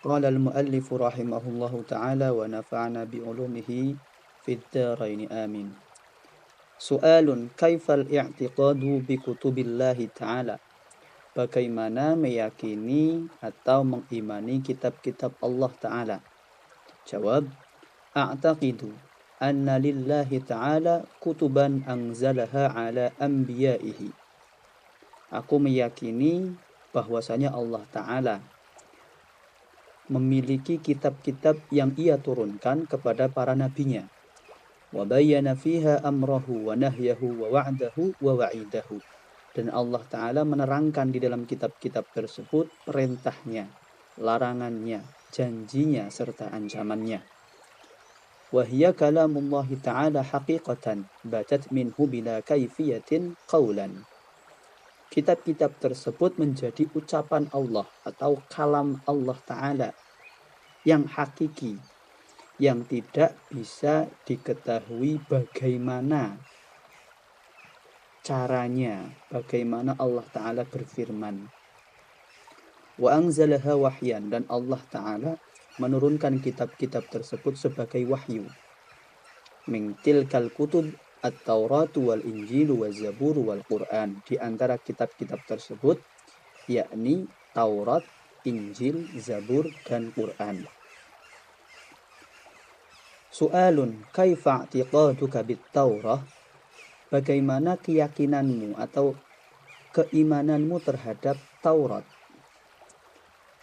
قال المؤلف رحمه الله تعالى ونفعنا بعلومه في الدارين آمين. سؤال كيف الاعتقاد بكتب الله تعالى? Bagaimana meyakini atau mengimani kitab-kitab Allah Ta'ala? Jawab, A'taqidu anna lillahi ta'ala kutuban anzalaha ala anbiya'ihi. Aku meyakini bahwasanya Allah Ta'ala memiliki kitab-kitab yang ia turunkan kepada para nabinya. Wa bayyana fiha amrahu wa nahyahu wa wa'dahu wa wa'idahu. Dan Allah Ta'ala menerangkan di dalam kitab-kitab tersebut perintahnya, larangannya, janjinya, serta ancamannya. Wahia kalamullahi ta'ala haqiqatan batat minhu bila kaifiyatin qawlan. Kitab-kitab tersebut menjadi ucapan Allah atau kalam Allah Ta'ala yang hakiki, yang tidak bisa diketahui bagaimana caranya, bagaimana Allah Ta'ala berfirman. Wa anzalaha wahyan, dan Allah Ta'ala menurunkan kitab-kitab tersebut sebagai wahyu. Min tilkal kutub at-Taurat wal Injil wal Zabur wal Quran. Di antara kitab-kitab tersebut yakni Taurat, Injil, Zabur, dan Quran. Su'alun kaifa i'tiqaduka bit-Taurah? Bagaimana keyakinanmu atau keimananmu terhadap Taurat?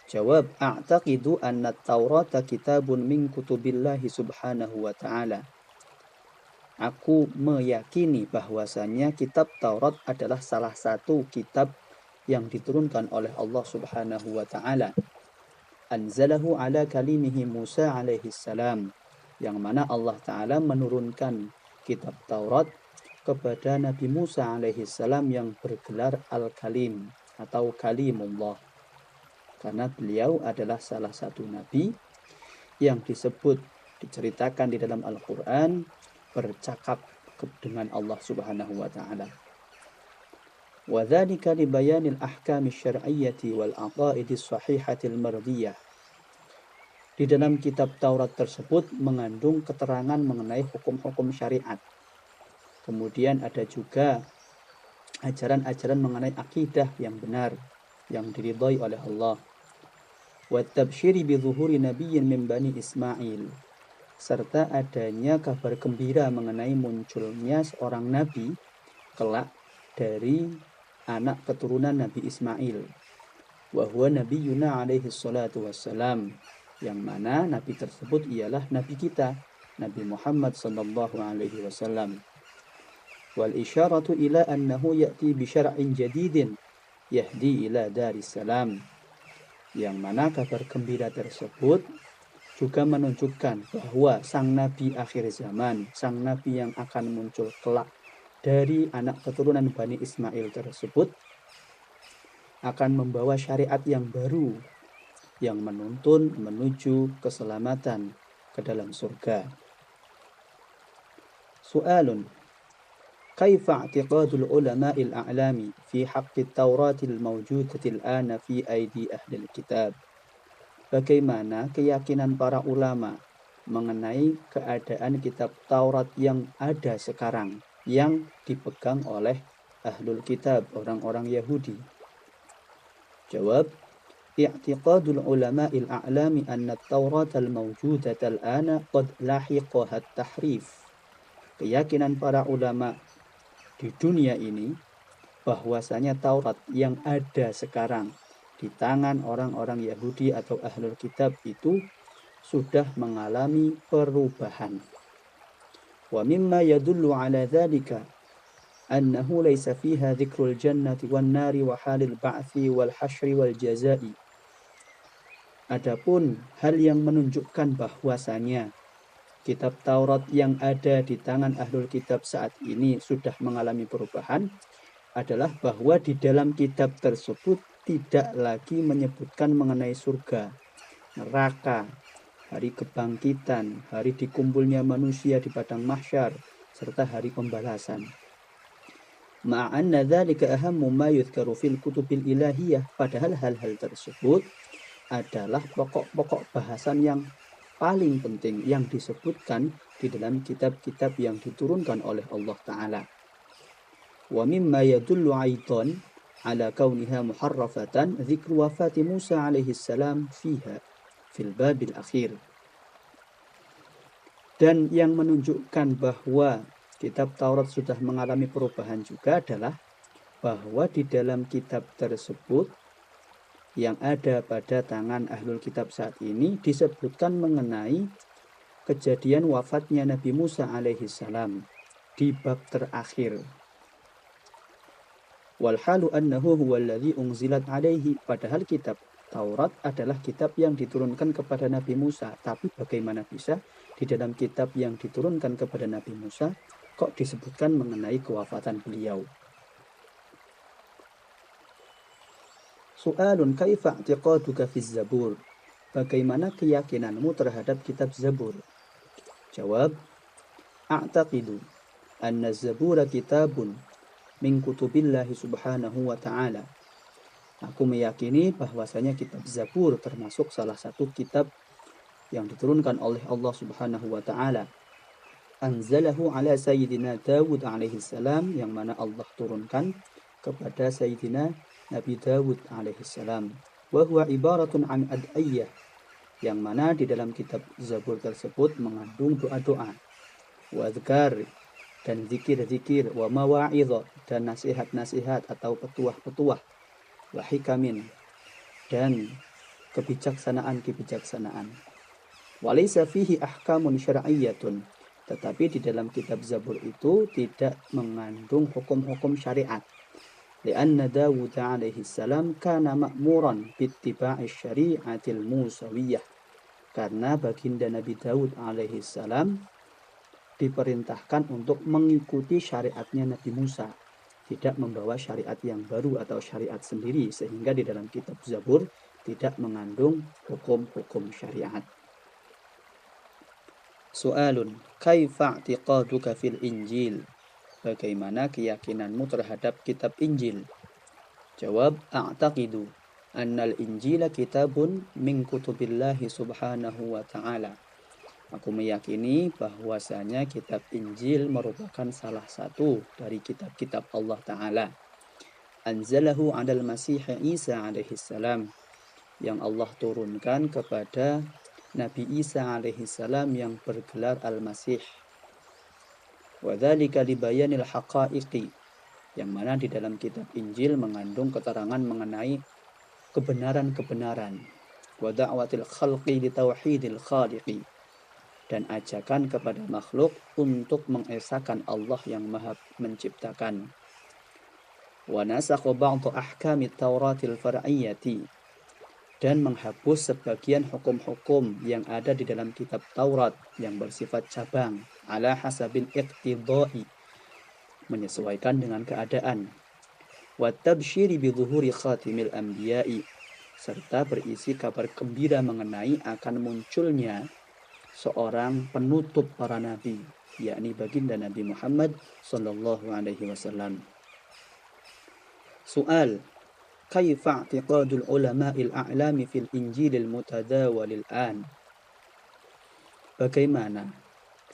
Jawab, a'taqidu anna at-Taurata kitabun min kutubillahi subhanahu wa ta'ala. Aku meyakini bahwasanya kitab Taurat adalah salah satu kitab yang diturunkan oleh Allah subhanahu wa ta'ala. Anzalahu ala kalimihi Musa alaihi salam. Yang mana Allah ta'ala menurunkan kitab Taurat kepada Nabi Musa alaihi salam yang bergelar Al-Kalim atau Kalimullah. Karena beliau adalah salah satu nabi yang disebut, diceritakan di dalam Al-Quran, bercakap dengan Allah subhanahu wa ta'ala. Wa dzalika li bayanil ahkami syar'iyyati wal aqaidi sahihatil mardiyah. Di dalam kitab Taurat tersebut mengandung keterangan mengenai hukum-hukum syariat. Kemudian ada juga ajaran-ajaran mengenai akidah yang benar, yang diridhai oleh Allah. Wa tabsyiri bi zuhuri nabiyyin min bani Ismail. Serta adanya kabar gembira mengenai munculnya seorang nabi kelak dari anak keturunan Nabi Ismail. Wa huwa nabiyuna alaihi salatu wassalam. Yang mana nabi tersebut ialah nabi kita, Nabi Muhammad sallallahu alaihi wasallam. Wal isyaratu ila annahu ya'ti bi syar'in jadidin yahdi ila daris salam. Yang mana kabar gembira tersebut juga menunjukkan bahwa sang nabi akhir zaman, sang nabi yang akan muncul kelak dari anak keturunan Bani Ismail tersebut akan membawa syariat yang baru yang menuntun menuju keselamatan ke dalam surga. Su'alun kaifa i'tiqadul ulama'il a'lami fi haqqit Tauratil mawjudatil ana fi aidi ahlil kitab? Bagaimana keyakinan para ulama mengenai keadaan kitab Taurat yang ada sekarang, yang dipegang oleh ahlul kitab, orang-orang Yahudi? Jawab, i'tiqadul ulama'il a'lami anna at-Tauratal mawjudatal ana qad lahiqaha at-tahrif. Keyakinan para ulama di dunia ini bahwasanya Taurat yang ada sekarang di tangan orang-orang Yahudi atau ahlul kitab itu sudah mengalami perubahan. Wa mimma yadullu ala dzalika annahu laysa fiha dzikrul jannati wan nari wa halil ba'tsi wal hasyri wal jazai. Adapun hal yang menunjukkan bahwasanya kitab Taurat yang ada di tangan ahlul kitab saat ini sudah mengalami perubahan adalah bahwa di dalam kitab tersebut tidak lagi menyebutkan mengenai surga, neraka, hari kebangkitan, hari dikumpulnya manusia di padang mahsyar, serta hari pembalasan. Ma'anna dzalika ahammu ma yuzkaru fil kutubil ilahiyah, padahal hal-hal tersebut adalah pokok-pokok bahasan yang paling penting yang disebutkan di dalam kitab-kitab yang diturunkan oleh Allah Ta'ala. Wa mimma yadullu aidan ala kauniha muharrafatan dzikru wafati Musa alaihi salam fiha fil babil akhir. Dan yang menunjukkan bahwa kitab Taurat sudah mengalami perubahan juga adalah bahwa di dalam kitab tersebut yang ada pada tangan ahlul kitab saat ini disebutkan mengenai kejadian wafatnya Nabi Musa alaihi salam di bab terakhir. Wal halu annahu huwa alladhi unzilat alaihi, padahal kitab Taurat adalah kitab yang diturunkan kepada Nabi Musa. Tapi bagaimana bisa di dalam kitab yang diturunkan kepada Nabi Musa kok disebutkan mengenai kewafatan beliau? Su'alun kaifa i'tiqaduka fi Zabur? Bagaimana keyakinanmu terhadap kitab Zabur? Jawab, a'taqidu anna Zabura kitabun min kutubillahi subhanahu wa ta'ala. Aku meyakini bahwasanya kitab Zabur termasuk salah satu kitab yang diturunkan oleh Allah subhanahu wa ta'ala. Anzalahu ala Sayyidina Dawud alaihi salam, yang mana Allah turunkan kepada Sayyidina Nabi Dawud alaihi salam. Wa huwa ibaratun an ad'iyah, yang mana di dalam kitab Zabur tersebut mengandung doa-doa, wa dzkar, dan zikir-zikir, wa mawa'idh, dan nasihat-nasihat atau petuah-petuah, wa hikamin, dan kebijaksanaan-kebijaksanaan. Walaysa fihi ahkamun syar'iyyatun, tetapi di dalam kitab Zabur itu tidak mengandung hukum-hukum syariat. Lianna Dawud alaihi salam kana ma'muran bittiba'i syari'atil musawiyah, karena baginda Nabi Dawud alaihi salam diperintahkan untuk mengikuti syariatnya Nabi Musa, tidak membawa syariat yang baru atau syariat sendiri, sehingga di dalam kitab Zabur tidak mengandung hukum-hukum syariat. Su'alun kaifa i'tiqaduka fil Injil? Bagaimana keyakinanmu terhadap kitab Injil? Jawab, a'taqidu annal Injila kitabun min kutubillahi subhanahu wa ta'ala. Aku meyakini bahwasanya kitab Injil merupakan salah satu dari kitab-kitab Allah Ta'ala. Anzalahu 'alal Masih Isa alaihi salam, yang Allah turunkan kepada Nabi Isa alaihi salam yang bergelar Al-Masih. Wa dzalika libayanil haqa'iqi, yang mana di dalam kitab Injil mengandung keterangan mengenai kebenaran-kebenaran. Wa da'watil khalqi li tauhidil khaliqi, dan ajakan kepada makhluk untuk mengesahkan Allah yang Maha menciptakan. Wa nasakha ba'd ahkamit Tauratil far'iyyati, dan menghapus sebagian hukum-hukum yang ada di dalam kitab Taurat yang bersifat cabang, ala hasabil iqtidai, menyesuaikan dengan keadaan. Wa tabsyiri bi dhuhuri khatimil anbiya'i, serta berisi kabar gembira mengenai akan munculnya seorang penutup para nabi, yakni baginda Nabi Muhammad sallallahu alaihi wasallam. Soal, kaifa i'tiqadul ulama'il a'lami fil Injilil mutadawalil an? Bagaimana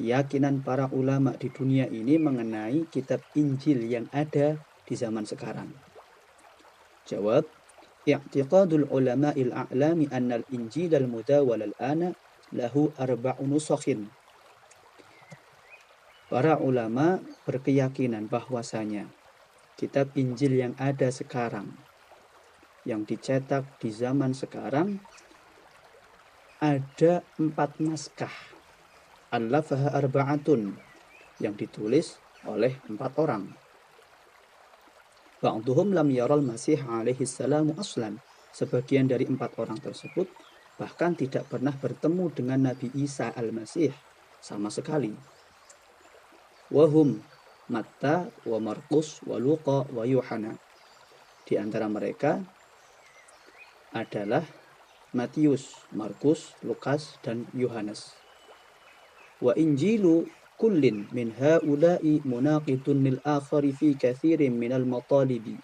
keyakinan para ulama di dunia ini mengenai kitab Injil yang ada di zaman sekarang? Jawab, i'tiqadul ulama'il a'lami annal Injilal mudawalal ana lahu arba'u nusakhin. Para ulama berkeyakinan bahwasanya kitab Injil yang ada sekarang, yang dicetak di zaman sekarang, ada 4 naskah. Allafaha arba'atun, yang ditulis oleh 4 orang. Ba'duhum lam yaral Masih alaihi salamu aslan. Sebagian dari 4 orang tersebut bahkan tidak pernah bertemu dengan Nabi Isa al-Masih sama sekali. Wahum Matta wa Markus wa Luqa wa Yohana. Di antara mereka adalah Matius, Markus, Lukas, dan Yohanes. Wa Injilu kullin min haula'i munaqitun lil akhari fi katsirin minal matalibi.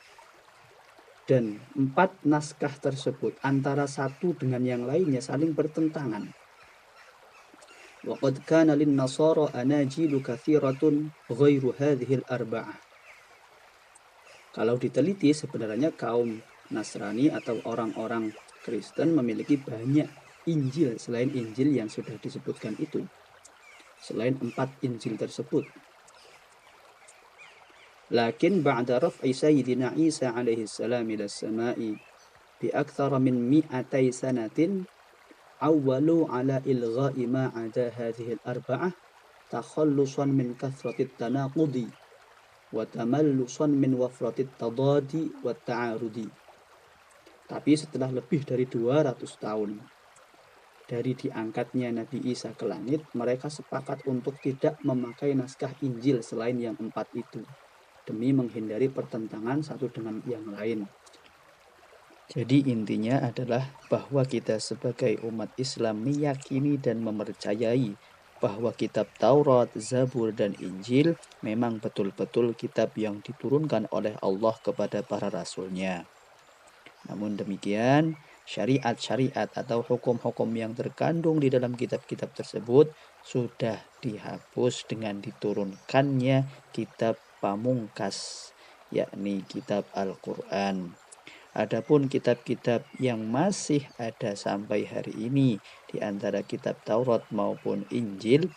dan 4 naskah tersebut antara satu dengan yang lainnya saling bertentangan. Wa qad kana lin-nasara anajilu katsiratun ghairu hadhil arba'ah. Kalau diteliti sebenarnya kaum Nasrani atau orang-orang Kristen memiliki banyak Injil selain Injil yang sudah disebutkan itu. Selain 4 Injil tersebut. Lakin ba'da raf'i Sayyidina Isa alaihi salam ila samai bi akthara min 200 sanatin awwalu ala ilgha'i ma 'ada hadhihi al-arba'ah takhallusan min kathratit tanaqudi wa tamallusan min wafratit tadadi wa ta'arudi. Tapi setelah lebih dari 200 tahun dari diangkatnya Nabi Isa ke langit, mereka sepakat untuk tidak memakai naskah Injil selain yang 4 itu, demi menghindari pertentangan satu dengan yang lain. Jadi intinya adalah bahwa kita sebagai umat Islam meyakini dan mempercayai bahwa kitab Taurat, Zabur, dan Injil memang betul-betul kitab yang diturunkan oleh Allah kepada para rasulnya. Namun demikian, syariat-syariat atau hukum-hukum yang terkandung di dalam kitab-kitab tersebut sudah dihapus dengan diturunkannya kitab pamungkas, yakni kitab Al-Quran. Adapun kitab-kitab yang masih ada sampai hari ini di antara kitab Taurat maupun Injil,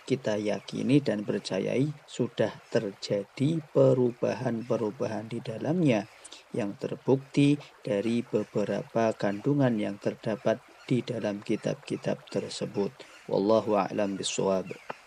kita yakini dan percayai sudah terjadi perubahan-perubahan di dalamnya yang terbukti dari beberapa kandungan yang terdapat di dalam kitab-kitab tersebut. Wallahu a'lam bishawab.